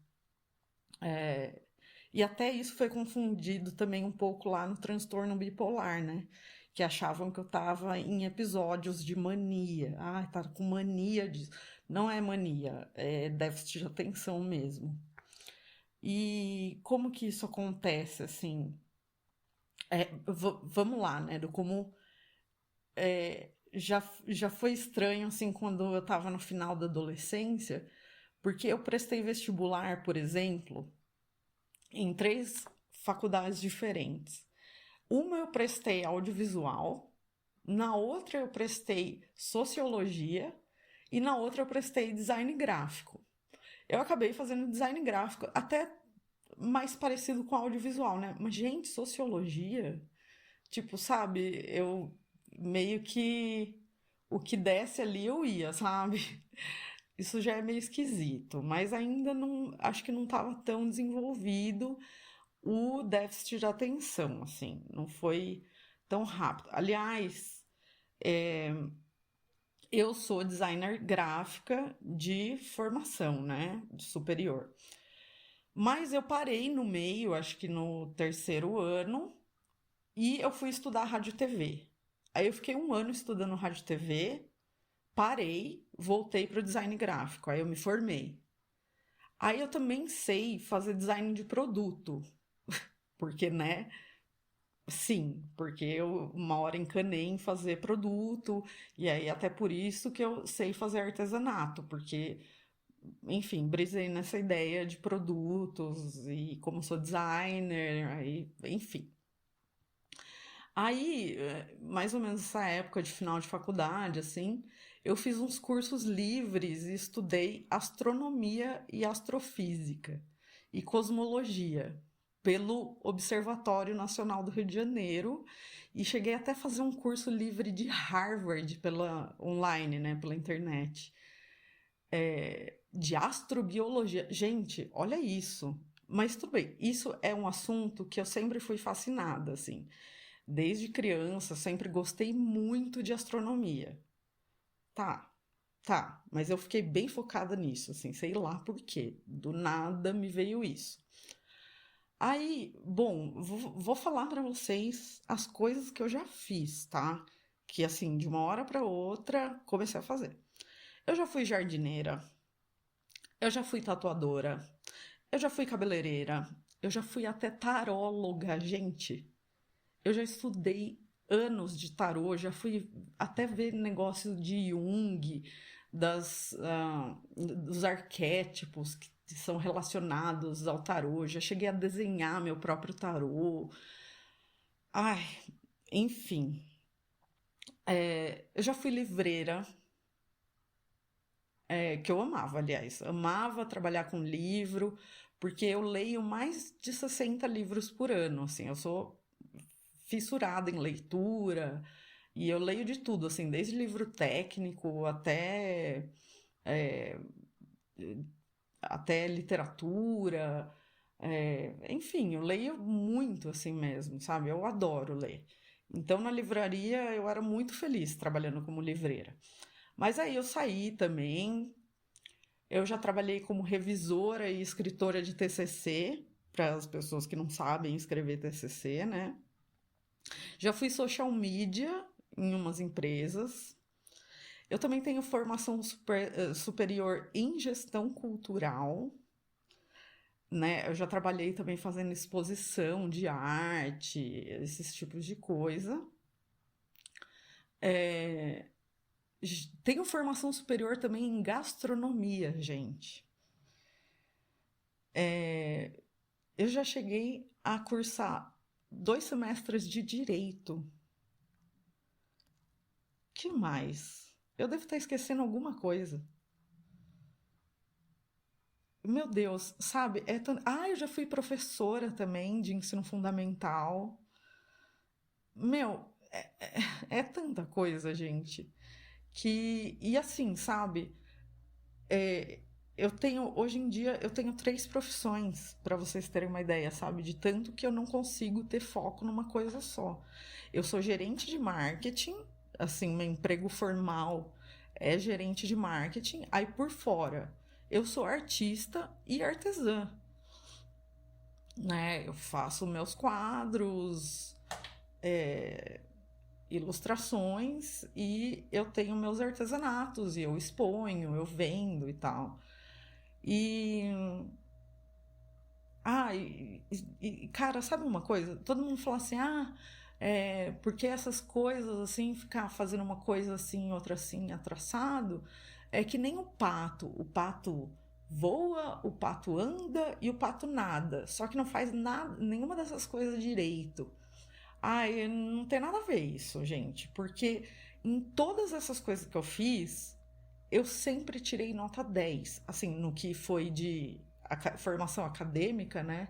E até isso foi confundido também um pouco lá no transtorno bipolar, né? Que achavam que eu tava em episódios de mania. Ah, tá com mania disso. Não é mania, é déficit de atenção mesmo. E como que isso acontece, assim? Vamos lá, né? Do como já foi estranho, assim, quando eu tava no final da adolescência, porque eu prestei vestibular, por exemplo, em 3 faculdades diferentes. Uma eu prestei audiovisual, na outra eu prestei sociologia e na outra eu prestei design gráfico. Eu acabei fazendo design gráfico até mais parecido com audiovisual, né? Mas, gente, sociologia, tipo, sabe, eu meio que o que desse ali eu ia, sabe? Isso já é meio esquisito, mas ainda não, acho que não estava tão desenvolvido o déficit de atenção, assim, não foi tão rápido. Aliás, eu sou designer gráfica de formação, né, de superior. Mas eu parei no meio, acho que no terceiro ano, e eu fui estudar rádio e TV. Aí eu fiquei um ano estudando rádio e TV, parei, voltei para o design gráfico, aí eu me formei. Aí eu também sei fazer design de produto, porque, né? Sim, porque eu uma hora encanei em fazer produto, e aí até por isso que eu sei fazer artesanato, porque, enfim, brisei nessa ideia de produtos e como sou designer, aí, enfim. Aí, mais ou menos essa época de final de faculdade, assim, eu fiz uns cursos livres e estudei astronomia e astrofísica e cosmologia pelo Observatório Nacional do Rio de Janeiro e cheguei até a fazer um curso livre de Harvard pela online, né, pela internet, de astrobiologia. Gente, olha isso. Mas tudo bem, isso é um assunto que eu sempre fui fascinada, assim. Desde criança, sempre gostei muito de astronomia. Tá, tá, mas eu fiquei bem focada nisso, assim, sei lá por quê. Do nada me veio isso. Aí, bom, vou falar para vocês as coisas que eu já fiz, tá? Que assim, de uma hora para outra, comecei a fazer. Eu já fui jardineira, eu já fui tatuadora, eu já fui cabeleireira, eu já fui até taróloga, gente. Eu já estudei anos de tarô, já fui até ver negócio de Jung, dos arquétipos que são relacionados ao tarô, já cheguei a desenhar meu próprio tarô. Ai, enfim. Eu já fui livreira, que eu amava, aliás. Amava trabalhar com livro, porque eu leio mais de 60 livros por ano, assim. Eu sou fissurada em leitura e eu leio de tudo, assim, desde livro técnico é, até literatura, enfim, eu leio muito assim mesmo, sabe? Eu adoro ler. Então, na livraria, eu era muito feliz trabalhando como livreira. Mas aí eu saí também. Eu já trabalhei como revisora e escritora de TCC, para as pessoas que não sabem escrever TCC, né? Já fui social media em umas empresas. Eu também tenho formação superior em gestão cultural, né? Eu já trabalhei também fazendo exposição de arte, esses tipos de coisa. É, Tenho formação superior também em gastronomia, gente. Eu já cheguei a cursar 2 semestres de direito. Que mais? Eu devo estar esquecendo alguma coisa. Meu Deus, sabe? Eu já fui professora também de ensino fundamental. Meu, é tanta coisa, gente. E assim, sabe? É, hoje em dia, eu tenho 3 profissões, para vocês terem uma ideia, sabe? De tanto que eu não consigo ter foco numa coisa só. Eu sou gerente de marketing, assim, meu emprego formal é gerente de marketing, aí por fora eu sou artista e artesã, né? Eu faço meus quadros, ilustrações e eu tenho meus artesanatos e eu exponho, eu vendo e tal. E. Cara, sabe uma coisa? Todo mundo fala assim, porque essas coisas assim, ficar fazendo uma coisa assim, outra assim, atraçado, é que nem o pato. O pato voa, o pato anda e o pato nada. Só que não faz nada, nenhuma dessas coisas direito. Ai, não tem nada a ver isso, gente, porque em todas essas coisas que eu fiz, eu sempre tirei nota 10, assim, no que foi de formação acadêmica, né?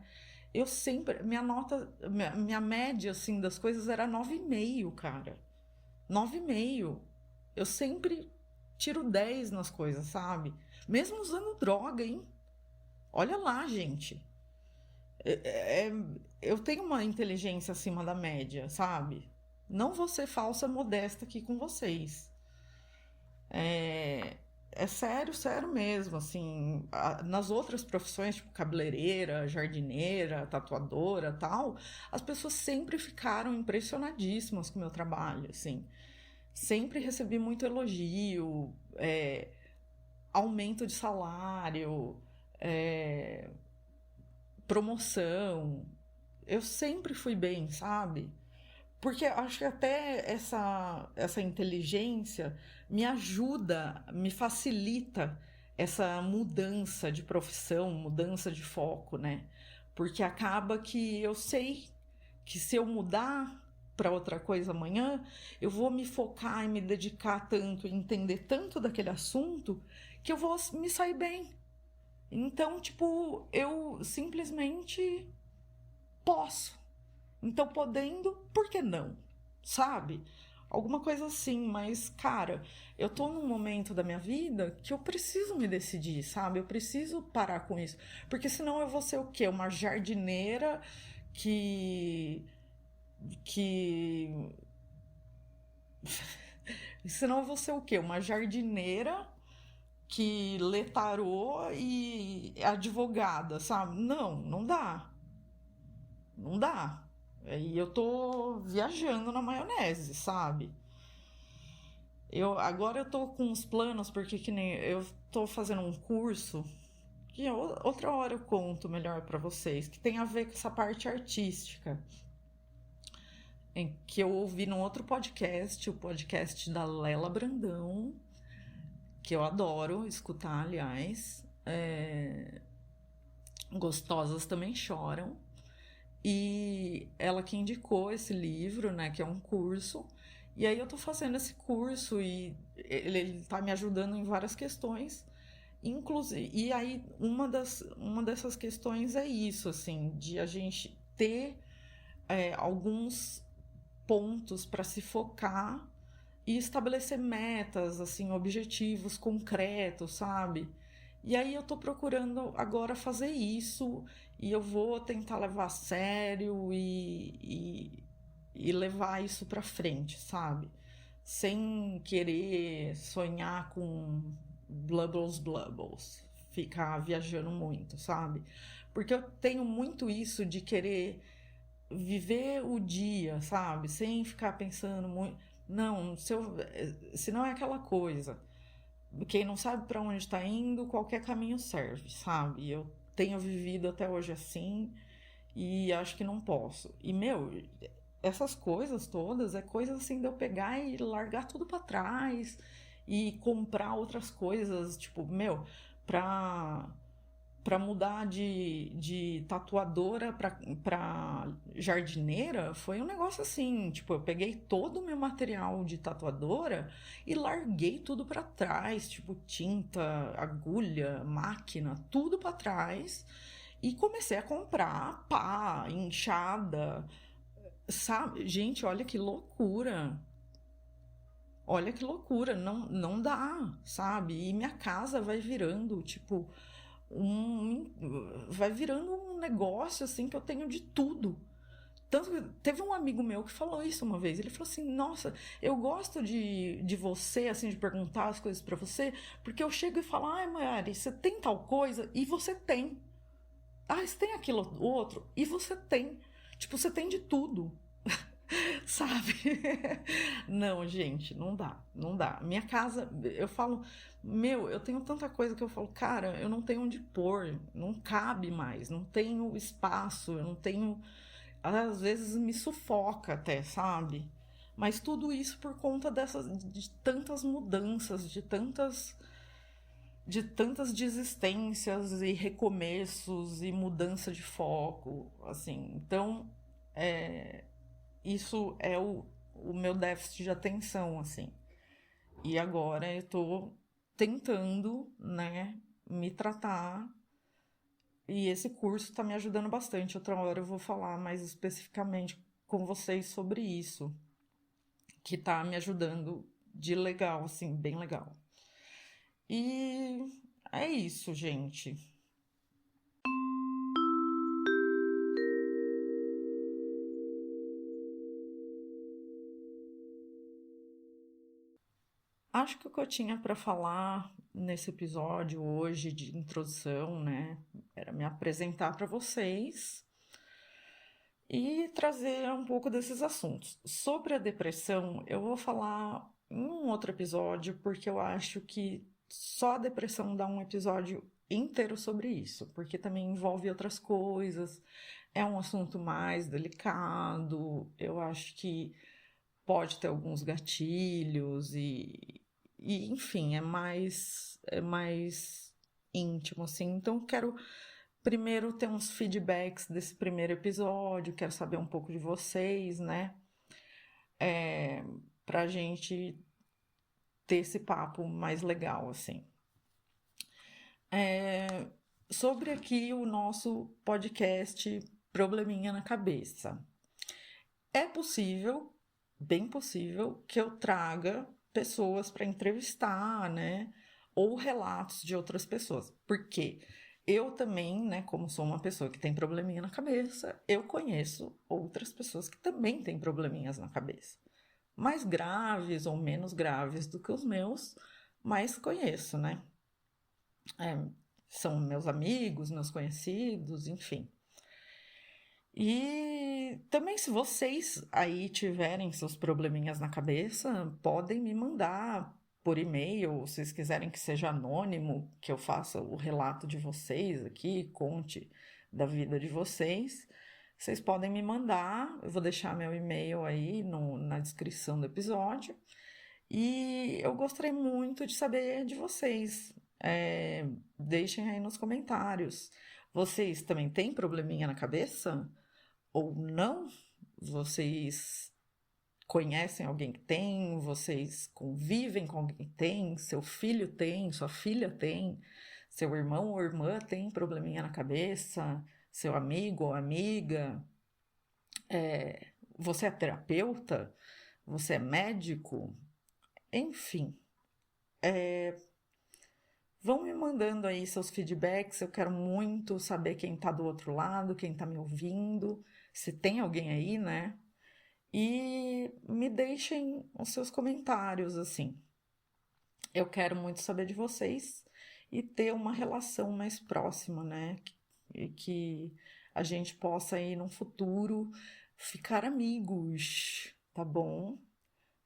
Eu sempre, minha média, assim, das coisas era 9,5, cara. 9,5. Eu sempre tiro 10 nas coisas, sabe? Mesmo usando droga, hein? Olha lá, gente. É, é, eu tenho uma inteligência acima da média, sabe? Não vou ser falsa modesta aqui com vocês. é sério, sério mesmo, assim, nas outras profissões, tipo cabeleireira, jardineira, tatuadora, tal, as pessoas sempre ficaram impressionadíssimas com o meu trabalho, assim, sempre recebi muito elogio, aumento de salário, é, promoção, eu sempre fui bem, sabe? Porque acho que até essa inteligência me ajuda, me facilita essa mudança de profissão, mudança de foco, né? Porque acaba que eu sei que se eu mudar para outra coisa amanhã, eu vou me focar e me dedicar tanto, entender tanto daquele assunto, que eu vou me sair bem. Então, tipo, eu simplesmente posso. Então, podendo, por que não? Sabe? Alguma coisa assim, mas, cara, eu tô num momento da minha vida que eu preciso me decidir, sabe? Eu preciso parar com isso. Porque senão eu vou ser o quê? Uma jardineira que. que. Senão eu vou ser o quê? Uma jardineira que lê tarô e é advogada, sabe? Não, não dá. Não dá. E eu tô viajando na maionese, sabe? Agora eu tô com uns planos, porque que nem eu tô fazendo um curso, que outra hora eu conto melhor pra vocês, que tem a ver com essa parte artística. Que eu ouvi num outro podcast, o podcast da Lela Brandão, que eu adoro escutar, aliás. Gostosas também choram. E ela que indicou esse livro, né, que é um curso. E aí eu tô fazendo esse curso e ele tá me ajudando em várias questões. Inclusive, e aí uma dessas questões é isso, assim, de a gente ter alguns pontos para se focar e estabelecer metas, assim, objetivos concretos, sabe? E aí eu tô procurando agora fazer isso e eu vou tentar levar a sério e levar isso pra frente, sabe? Sem querer sonhar com blubbles, ficar viajando muito, sabe? Porque eu tenho muito isso de querer viver o dia, sabe? Sem ficar pensando muito. Não, se não é aquela coisa. Quem não sabe para onde está indo, qualquer caminho serve, sabe? Eu tenho vivido até hoje assim e acho que não posso. E, meu, essas coisas todas é coisa assim de eu pegar e largar tudo para trás e comprar outras coisas, tipo, meu, pra para mudar de tatuadora para jardineira foi um negócio assim, tipo, eu peguei todo o meu material de tatuadora e larguei tudo para trás, tipo, tinta, agulha, máquina, tudo para trás e comecei a comprar pá, enxada, sabe? Gente, olha que loucura. Olha que loucura, não dá, sabe? E minha casa vai virando, tipo, um, vai virando um negócio assim que eu tenho de tudo. Tanto que teve um amigo meu que falou isso uma vez. Ele falou assim: Nossa, eu gosto de você, assim, de perguntar as coisas pra você, porque eu chego e falo: Ai, Maiara, você tem tal coisa? E você tem. Ah, você tem aquilo outro? E você tem. Tipo, você tem de tudo. Sabe? Não, gente, não dá, não dá. Minha casa, eu falo, meu, eu tenho tanta coisa que eu falo, cara, eu não tenho onde pôr, não cabe mais, não tenho espaço, eu não tenho. Às vezes me sufoca até, sabe? Mas tudo isso por conta de tantas mudanças, de tantas desistências e recomeços e mudança de foco, assim. Então, é, isso é o meu déficit de atenção, assim. E agora eu tô tentando, né, me tratar. E esse curso tá me ajudando bastante. Outra hora eu vou falar mais especificamente com vocês sobre isso, que tá me ajudando de legal, assim, bem legal. E é isso, gente. Acho que o que eu tinha para falar nesse episódio hoje de introdução, né? Era me apresentar para vocês e trazer um pouco desses assuntos. Sobre a depressão, eu vou falar em um outro episódio, porque eu acho que só a depressão dá um episódio inteiro sobre isso, porque também envolve outras coisas, é um assunto mais delicado, eu acho que pode ter alguns gatilhos e enfim, é mais íntimo, assim. Então, quero primeiro ter uns feedbacks desse primeiro episódio, quero saber um pouco de vocês, né? Pra gente ter esse papo mais legal, assim. Sobre aqui o nosso podcast Probleminha na Cabeça. É possível, bem possível, que eu traga pessoas para entrevistar, né? Ou relatos de outras pessoas. Porque eu também, né, como sou uma pessoa que tem probleminha na cabeça, eu conheço outras pessoas que também têm probleminhas na cabeça. Mais graves ou menos graves do que os meus, mas conheço, né? São meus amigos, meus conhecidos, enfim. E também, se vocês aí tiverem seus probleminhas na cabeça, podem me mandar por e-mail, se vocês quiserem que seja anônimo, que eu faça o relato de vocês aqui, conte da vida de vocês. Vocês podem me mandar, eu vou deixar meu e-mail aí na descrição do episódio. E eu gostaria muito de saber de vocês. Deixem aí nos comentários. Vocês também têm probleminha na cabeça? Ou não? Vocês conhecem alguém que tem? Vocês convivem com alguém que tem? Seu filho tem? Sua filha tem? Seu irmão ou irmã tem probleminha na cabeça? Seu amigo ou amiga? Você é terapeuta? Você é médico? Enfim, vão me mandando aí seus feedbacks. Eu quero muito saber quem tá do outro lado, quem tá me ouvindo, se tem alguém aí, né? E me deixem os seus comentários, assim. Eu quero muito saber de vocês e ter uma relação mais próxima, né? Que a gente possa aí num futuro ficar amigos, tá bom?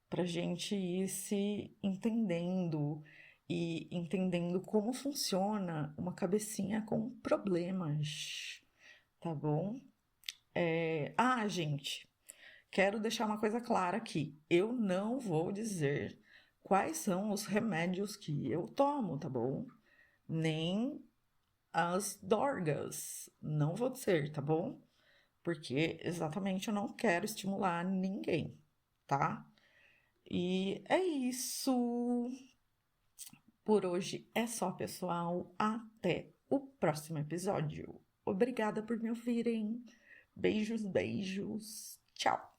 Pra gente ir se entendendo e entendendo como funciona uma cabecinha com problemas, tá bom? Gente, quero deixar uma coisa clara aqui. Eu não vou dizer quais são os remédios que eu tomo, tá bom? Nem as dorgas. Não vou dizer, tá bom? Porque exatamente eu não quero estimular ninguém, tá? E é isso. Por hoje é só, pessoal. Até o próximo episódio. Obrigada por me ouvirem. Beijos, beijos. Tchau.